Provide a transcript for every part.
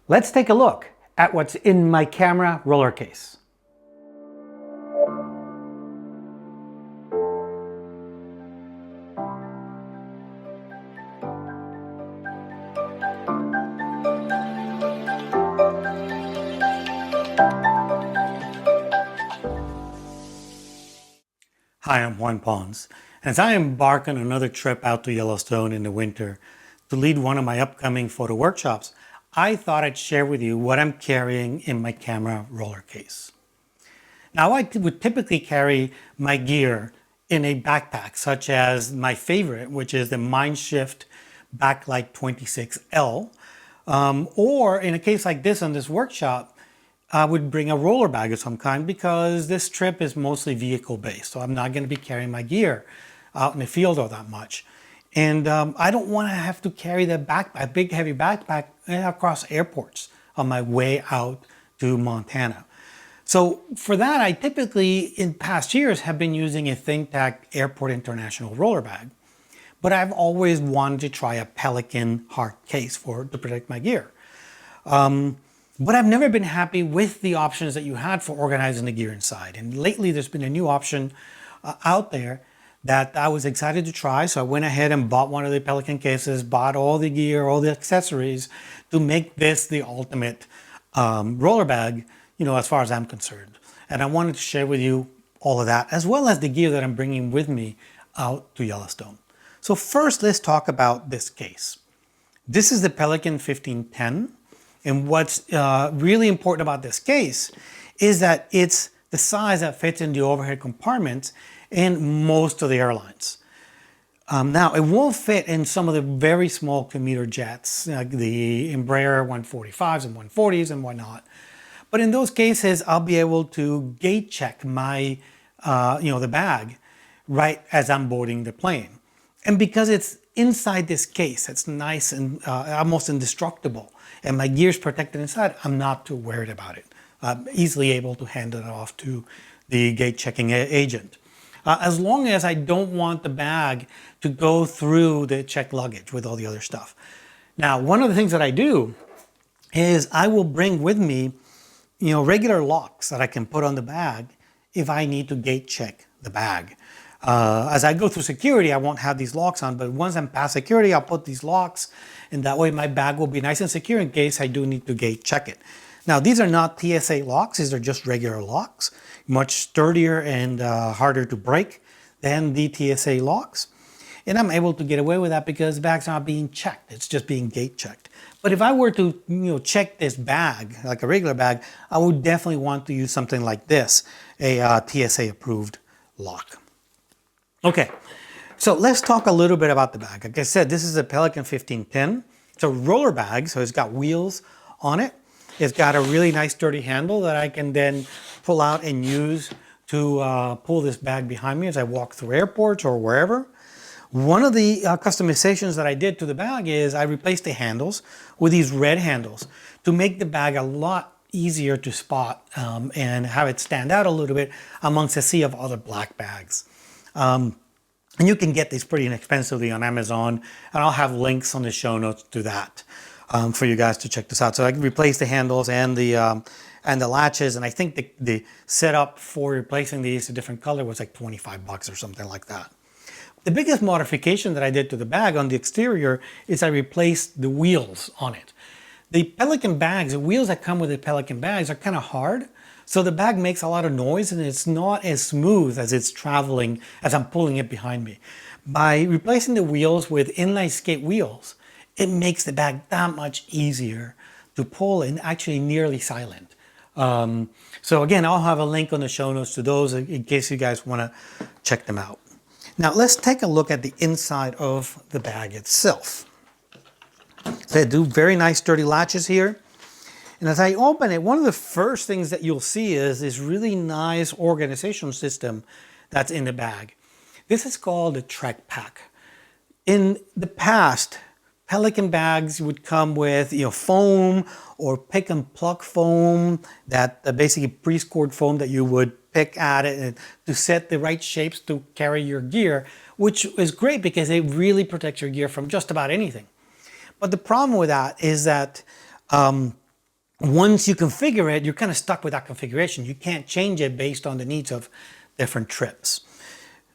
Let's take a look at what's in my camera roller case. Hi, I'm Juan Pons. As I embark on another trip out to Yellowstone in the winter to lead one of my upcoming photo workshops, I thought I'd share with you what I'm carrying in my camera roller case. Now, I would typically carry my gear in a backpack, such as my favorite, which is the Mindshift Backlight 26L. Or in a case like this on this workshop, I would bring a roller bag of some kind because this trip is mostly vehicle based. So I'm not going to be carrying my gear out in the field all that much. And I don't want to have to carry that backpack, big heavy backpack across airports on my way out to Montana. So for that, I typically in past years have been using a ThinkTac Airport International roller bag. But I've always wanted to try a Pelican hard case to protect my gear. But I've never been happy with the options that you had for organizing the gear inside. And lately there's been a new option out there that I was excited to try. So I went ahead and bought one of the Pelican cases, bought all the gear, all the accessories to make this the ultimate roller bag, as far as I'm concerned. And I wanted to share with you all of that, as well as the gear that I'm bringing with me out to Yellowstone. So first, let's talk about this case. This is the Pelican 1510. And what's really important about this case is that it's the size that fits in the overhead compartments in most of the airlines. Now, it won't fit in some of the very small commuter jets, like the Embraer 145s and 140s and whatnot. But in those cases, I'll be able to gate check my, the bag right as I'm boarding the plane. And because it's inside this case, it's nice and almost indestructible, and my gear's protected inside, I'm not too worried about it. I'm easily able to hand it off to the gate checking agent. As long as I don't want the bag to go through the checked luggage with all the other stuff. Now, one of the things that I do is I will bring with me, regular locks that I can put on the bag if I need to gate check the bag. As I go through security, I won't have these locks on, but once I'm past security, I'll put these locks, and that way my bag will be nice and secure in case I do need to gate check it. Now, these are not TSA locks, these are just regular locks, much sturdier and harder to break than the TSA locks. And I'm able to get away with that because the bag's not being checked, it's just being gate checked. But if I were to check this bag, like a regular bag, I would definitely want to use something like this, a TSA approved lock. Okay, so let's talk a little bit about the bag. Like I said, this is a Pelican 1510. It's a roller bag, so it's got wheels on it. It's got a really nice sturdy handle that I can then pull out and use to pull this bag behind me as I walk through airports or wherever. One of the customizations that I did to the bag is I replaced the handles with these red handles to make the bag a lot easier to spot and have it stand out a little bit amongst a sea of other black bags. And you can get these pretty inexpensively on Amazon, and I'll have links on the show notes to that for you guys to check this out. So I can replace the handles and the latches, and I think the setup for replacing these to different color was like 25 bucks or something like that. The biggest modification that I did to the bag on the exterior is I replaced the wheels on it. The Pelican bags, the wheels that come with the Pelican bags are kind of hard. So the bag makes a lot of noise and it's not as smooth as it's traveling as I'm pulling it behind me. By replacing the wheels with inline skate wheels, it makes the bag that much easier to pull and actually nearly silent. So again, I'll have a link on the show notes to those in case you guys want to check them out. Now let's take a look at the inside of the bag itself. So I do very nice sturdy latches here. And as I open it, one of the first things that you'll see is this really nice organization system that's in the bag. This is called a Trek Pack. In the past, Pelican bags would come with foam or pick and pluck foam, that basically pre-scored foam that you would pick at it and to set the right shapes to carry your gear, which is great because it really protects your gear from just about anything. But the problem with that is that once you configure it, you're kind of stuck with that configuration. You can't change it based on the needs of different trips.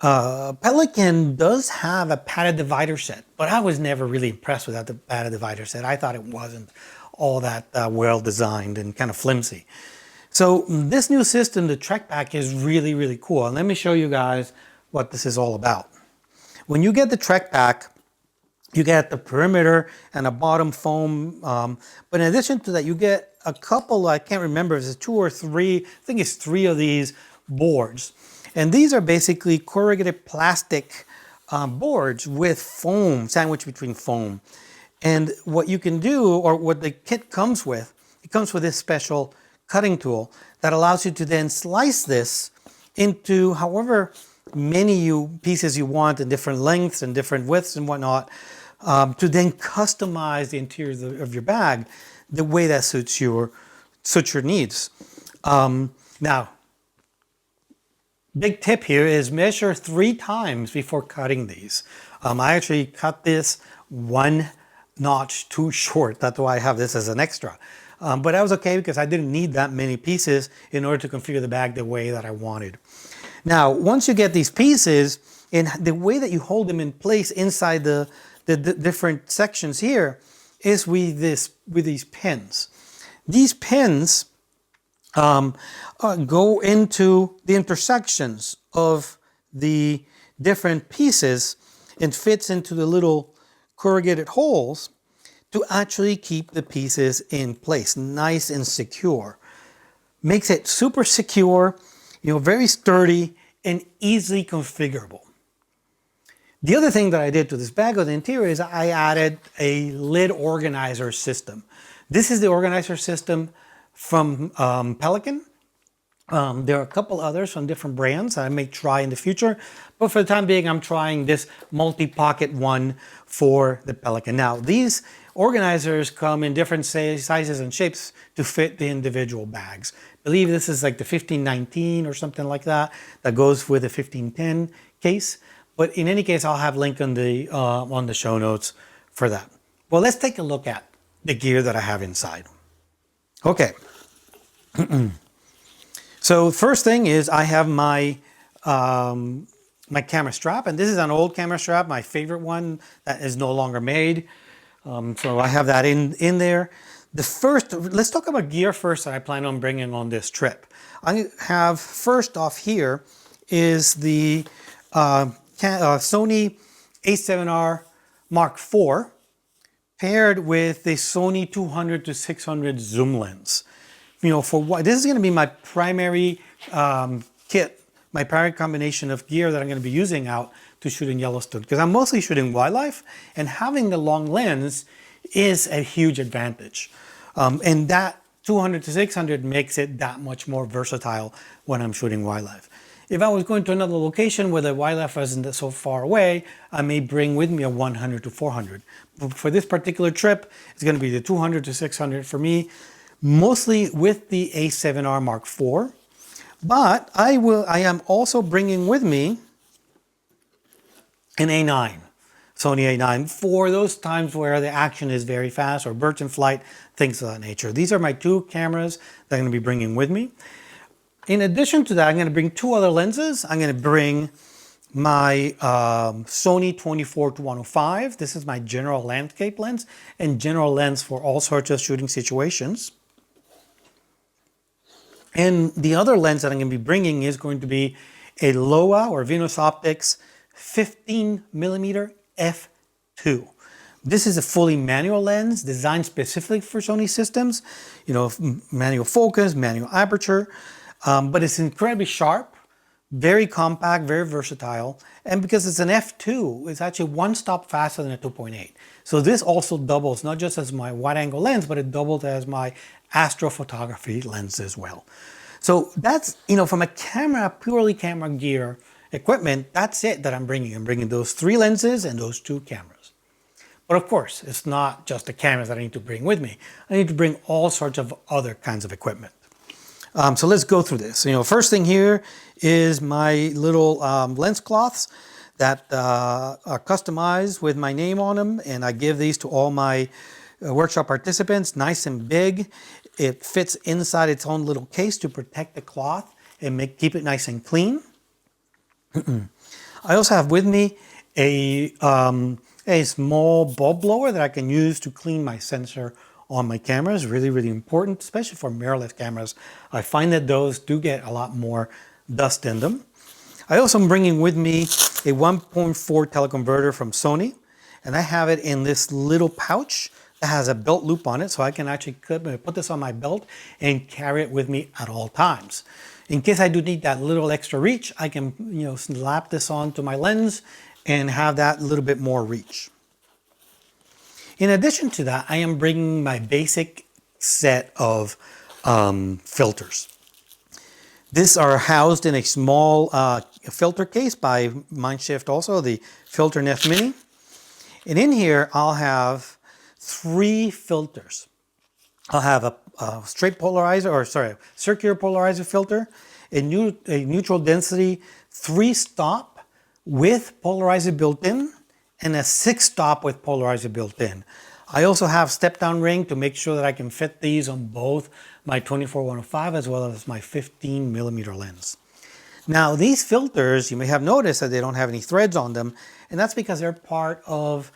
Pelican does have a padded divider set, but I was never really impressed with that padded divider set. I thought it wasn't all that well designed and kind of flimsy. So this new system, the Trek Pack, is really, really cool. And let me show you guys what this is all about. When you get the Trek Pack, you get the perimeter and a bottom foam. But in addition to that, you get a couple, I can't remember if it's 2 or 3, I think it's 3 of these boards. And these are basically corrugated plastic boards with foam, sandwiched between foam. And what you can do, or what the kit comes with, it comes with this special cutting tool that allows you to then slice this into however many pieces you want in different lengths and different widths and whatnot, to then customize the interior of your bag the way that suits your needs. Now, big tip here is measure 3 times before cutting these. I actually cut this 1 notch too short. That's why I have this as an extra. But that was okay because I didn't need that many pieces in order to configure the bag the way that I wanted. Now, once you get these pieces, and the way that you hold them in place inside the different sections here is with these pins. These pins go into the intersections of the different pieces and fits into the little corrugated holes to actually keep the pieces in place, nice and secure. Makes it super secure, very sturdy and easily configurable. The other thing that I did to this bag of the interior is I added a lid organizer system. This is the organizer system from Pelican. There are a couple others from different brands that I may try in the future, but for the time being, I'm trying this multi-pocket one for the Pelican. Now, these organizers come in different sizes and shapes to fit the individual bags. I believe this is like the 1519 or something like that goes with the 1510 case. But in any case, I'll have a link on the show notes for that. Well, let's take a look at the gear that I have inside. Okay. So first thing is I have my my camera strap, and this is an old camera strap, my favorite one that is no longer made. So I have that in there. Let's talk about gear first that I plan on bringing on this trip. I have first off here is the Sony A7R Mark IV paired with the Sony 200 to 600 zoom lens. For what this is going to be my primary kit, my primary combination of gear that I'm going to be using out to shoot in Yellowstone, because I'm mostly shooting wildlife, and having the long lens is a huge advantage. And that 200 to 600 makes it that much more versatile when I'm shooting wildlife. If I was going to another location where the wildlife wasn't so far away, I may bring with me a 100 to 400. But for this particular trip, it's going to be the 200 to 600 for me, mostly with the A7R Mark IV. But I am also bringing with me an A9, Sony A9, for those times where the action is very fast or birds in flight, things of that nature. These are my 2 cameras that I'm going to be bringing with me. In addition to that, I'm going to bring 2 other lenses. I'm going to bring my Sony 24 to 105. This is my general landscape lens and general lens for all sorts of shooting situations. And the other lens that I'm going to be bringing is going to be a Loa or Venus Optics 15mm f2. This is a fully manual lens designed specifically for Sony systems, manual focus, manual aperture, but it's incredibly sharp, very compact, very versatile. And because it's an f2, it's actually 1 stop faster than a 2.8. So this also doubles not just as my wide angle lens, but it doubles as my astrophotography lens as well. So that's, from a purely camera gear equipment, that's it that I'm bringing. I'm bringing those 3 lenses and those 2 cameras. But of course, it's not just the cameras that I need to bring with me. I need to bring all sorts of other kinds of equipment. So let's go through this. First thing here is my little lens cloths that are customized with my name on them, and I give these to all my workshop participants, nice and big. It fits inside its own little case to protect the cloth and keep it nice and clean. I also have with me a small bulb blower that I can use to clean my sensor on my cameras. Really, really important, especially for mirrorless cameras. I find that those do get a lot more dust in them. I also am bringing with me a 1.4 teleconverter from Sony, and I have it in this little pouch that has a belt loop on it, so I can actually put this on my belt and carry it with me at all times. In case I do need that little extra reach, I can slap this onto my lens and have that little bit more reach. In addition to that, I am bringing my basic set of filters. These are housed in a small filter case by Mindshift, also the Filter Nest Mini. And in here, I'll have 3 filters. I'll have a straight polarizer, or sorry, circular polarizer filter, a neutral density 3-stop with polarizer built in, and a 6-stop with polarizer built in. I also have step-down ring to make sure that I can fit these on both my 24-105 as well as my 15mm lens. Now these filters, you may have noticed that they don't have any threads on them, and that's because they're part of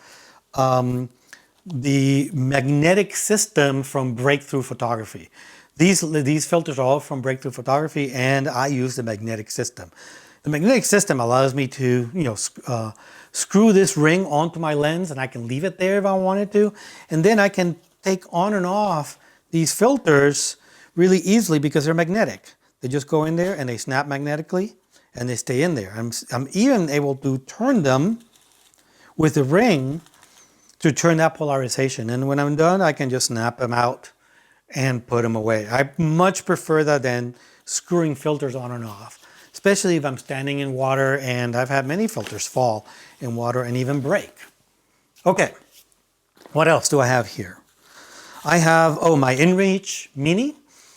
the magnetic system from Breakthrough Photography. These filters are all from Breakthrough Photography, and I use the magnetic system. The magnetic system allows me to, screw this ring onto my lens, and I can leave it there if I wanted to. And then I can take on and off these filters really easily because they're magnetic. They just go in there and they snap magnetically and they stay in there. I'm even able to turn them with the ring to turn that polarization. And when I'm done, I can just snap them out and put them away. I much prefer that than screwing filters on and off, especially if I'm standing in water, and I've had many filters fall in water and even break. Okay, what else do I have here? I have, my InReach Mini.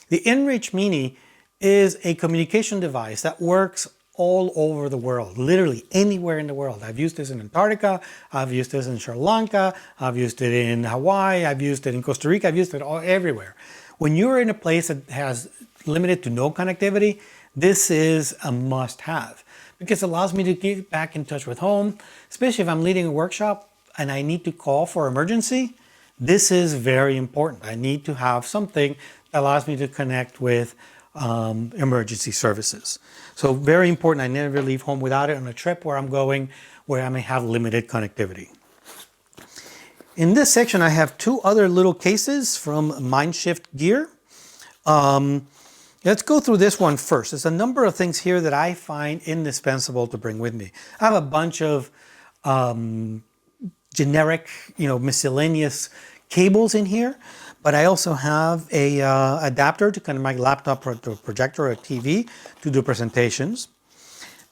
The InReach Mini is a communication device that works all over the world, literally anywhere in the world. I've used this in Antarctica, I've used this in Sri Lanka, I've used it in Hawaii, I've used it in Costa Rica, I've used it everywhere. When you're in a place that has limited to no connectivity, this is a must-have because it allows me to get back in touch with home, especially if I'm leading a workshop and I need to call for emergency. This is very important. I need to have something that allows me to connect with emergency services. So very important. I never leave home without it on a trip where I'm going, where I may have limited connectivity. In this section, I have 2 other little cases from Mindshift Gear. Let's go through this one first. There's a number of things here that I find indispensable to bring with me. I have a bunch of generic, miscellaneous cables in here, but I also have a adapter to connect my laptop to a projector or a TV to do presentations.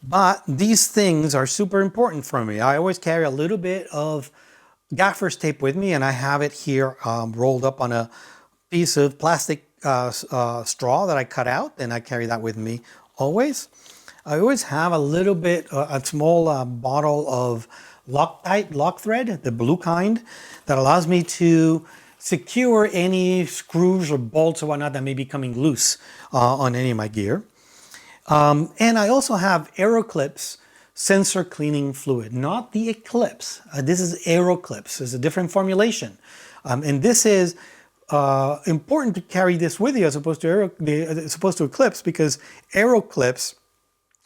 But these things are super important for me. I always carry a little bit of gaffer's tape with me, and I have it here rolled up on a piece of plastic straw that I cut out, and I carry that with me always. I always have a little bit, a small bottle of Loctite lock thread, the blue kind, that allows me to secure any screws or bolts or whatnot that may be coming loose on any of my gear. And I also have AeroClips sensor cleaning fluid, not the Eclipse. This is AeroClips. It's a different formulation. And this is important to carry this with you as opposed to Eclipse, because AeroClips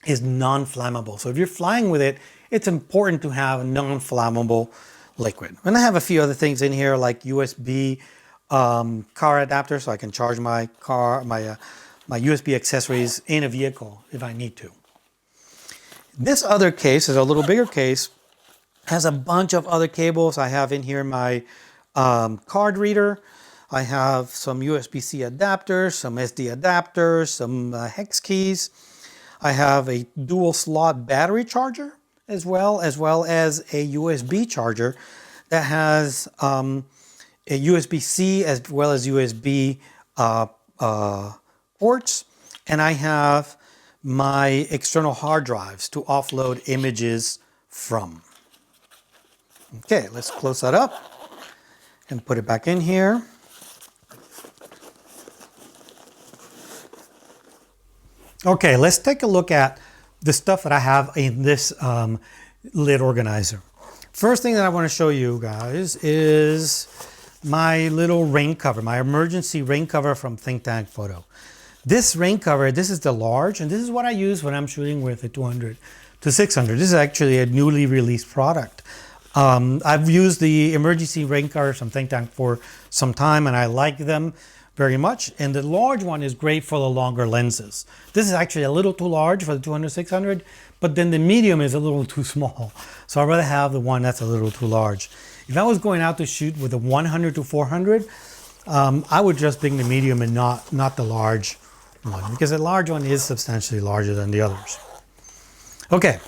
is non-flammable. So if you're flying with it, it's important to have a non-flammable liquid. And I have a few other things in here like USB car adapter, so I can charge my car, my USB accessories in a vehicle if I need to. This other case is a little bigger case, has a bunch of other cables. I have in here my card reader. I have some USB-C adapters, some SD adapters, some hex keys. I have a dual slot battery charger as well as a USB charger that has a USB-C as well as USB ports. And I have my external hard drives to offload images from. Okay, let's close that up. and put it back in here. Okay, let's take a look at the stuff that I have in this lid organizer. First thing that I want to show you guys is my little rain cover, my emergency rain cover from Think Tank Photo. This rain cover, this is the large, and this is what I use when I'm shooting with a 200 to 600. This is actually a newly released product. I've used the emergency rain covers from Think Tank for some time, and I like them very much. And the large one is great for the longer lenses. This is actually a little too large for the 200-600, but then the medium is a little too small. So I'd rather have the one that's a little too large. If I was going out to shoot with a 100 to 400, I would just bring the medium and not the large one, because the large one is substantially larger than the others. Okay,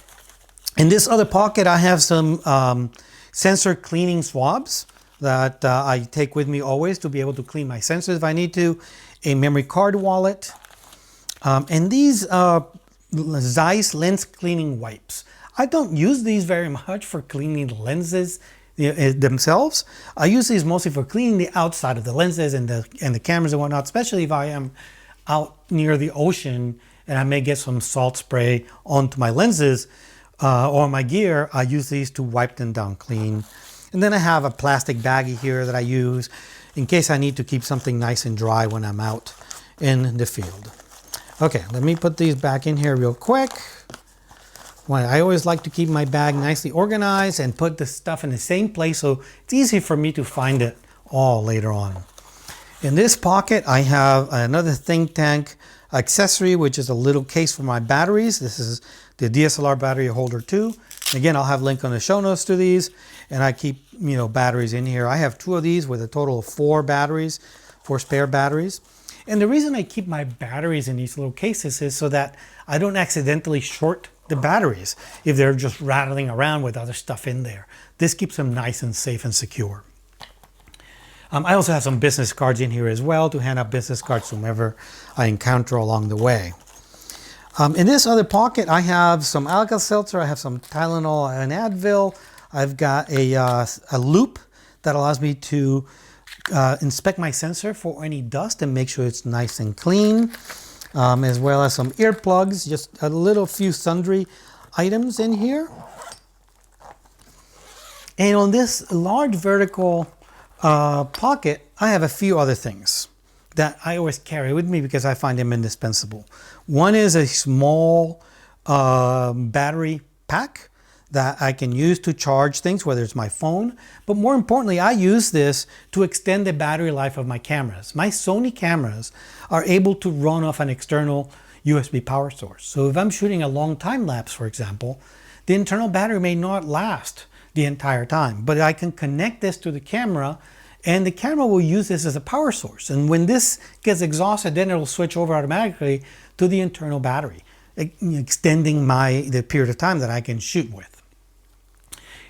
in this other pocket I have some sensor cleaning swabs that I take with me always to be able to clean my sensors if I need to, a memory card wallet, and these Zeiss lens cleaning wipes. I don't use these very much for cleaning the lenses themselves. I use these mostly for cleaning the outside of the lenses and the cameras and whatnot, especially if I am out near the ocean and I may get some salt spray onto my lenses or my gear. I use these to wipe them down clean. And then I have a plastic baggie here that I use in case I need to keep something nice and dry when I'm out in the field. Okay, let me put these back in here real quick. Well, I always like to keep my bag nicely organized and put the stuff in the same place so it's easy for me to find it all later on. In this pocket, I have another Think Tank accessory, which is a little case for my batteries. This is the DSLR battery holder too. Again, I'll have a link on the show notes to these, and I keep, batteries in here. I have 2 of these with a total of 4 batteries, 4 spare batteries. And the reason I keep my batteries in these little cases is so that I don't accidentally short the batteries if they're just rattling around with other stuff in there. This keeps them nice and safe and secure. I also have some business cards in here as well to hand out business cards to whomever I encounter along the way. In this other pocket, I have some Alka-Seltzer, I have some Tylenol and Advil. I've got a loop that allows me to inspect my sensor for any dust and make sure it's nice and clean, as well as some earplugs, just a little few sundry items in here. And on this large vertical pocket, I have a few other things that I always carry with me because I find them indispensable. One is a small battery pack that I can use to charge things, whether it's my phone, but more importantly, I use this to extend the battery life of my cameras. My Sony cameras are able to run off an external USB power source. So if I'm shooting a long time lapse, for example, the internal battery may not last the entire time, but I can connect this to the camera and the camera will use this as a power source. And when this gets exhausted, then it'll switch over automatically to the internal battery, extending the period of time that I can shoot with.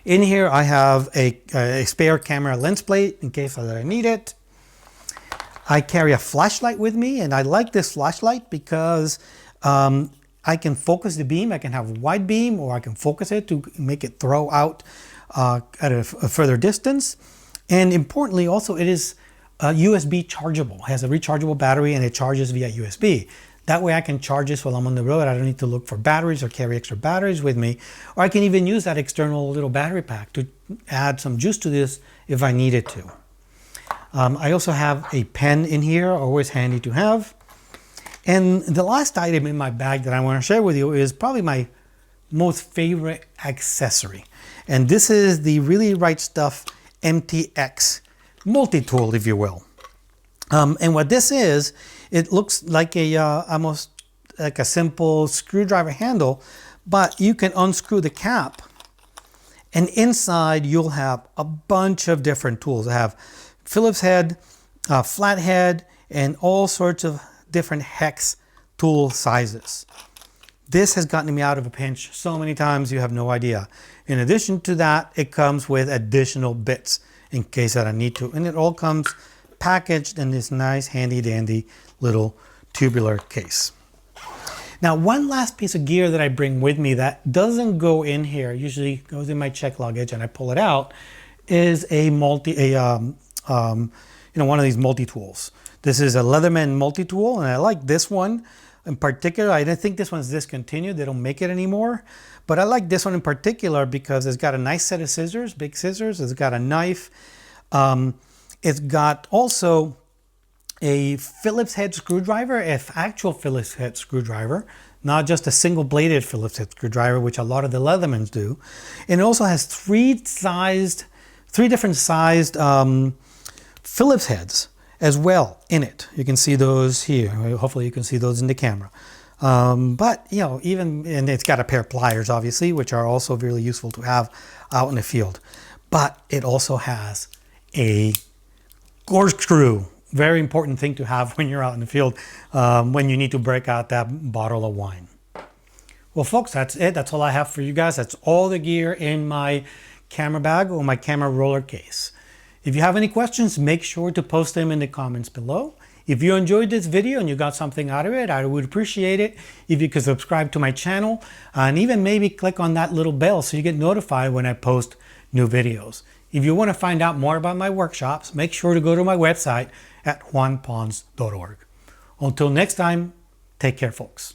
In here, I have a spare camera lens plate in case that I need it. I carry a flashlight with me, and I like this flashlight because I can focus the beam. I can have wide beam, or I can focus it to make it throw out at a further distance. And importantly, also, it is USB chargeable. It has a rechargeable battery, and it charges via USB. That way I can charge this while I'm on the road. I don't need to look for batteries or carry extra batteries with me. Or I can even use that external little battery pack to add some juice to this if I needed to. I also have a pen in here, always handy to have. And the last item in my bag that I want to share with you is probably my most favorite accessory. And this is the Really Right Stuff MTX Multitool, if you will. And what this is, it looks like almost like a simple screwdriver handle, but you can unscrew the cap, and inside you'll have a bunch of different tools. I have Phillips head, flat head, and all sorts of different hex tool sizes. This has gotten me out of a pinch so many times you have no idea. In addition to that, it comes with additional bits in case that I need to, and it all comes packaged in this nice handy dandy little tubular case. Now, one last piece of gear that I bring with me that doesn't go in here, usually goes in my check luggage and I pull it out, is a one of these multi-tools. This is a Leatherman multi-tool, and I like this one in particular. I don't think this one's discontinued. They don't make it anymore. But I like this one in particular because it's got a nice set of scissors, big scissors. It's got a knife. It's got also a Phillips head screwdriver, actual Phillips head screwdriver, not just a single bladed Phillips head screwdriver, which a lot of the Leathermans do. And it also has three different sized Phillips heads as well in it. You can see those here. Hopefully you can see those in the camera. But and it's got a pair of pliers, obviously, which are also really useful to have out in the field. But it also has a corkscrew. Very important thing to have when you're out in the field, when you need to break out that bottle of wine. Well, folks, that's it. That's all I have for you guys. That's all the gear in my camera bag or my camera roller case. If you have any questions, make sure to post them in the comments below. If you enjoyed this video and you got something out of it, I would appreciate it if you could subscribe to my channel and even maybe click on that little bell so you get notified when I post new videos. If you want to find out more about my workshops, make sure to go to my website at juanpons.org. Until next time, take care, folks.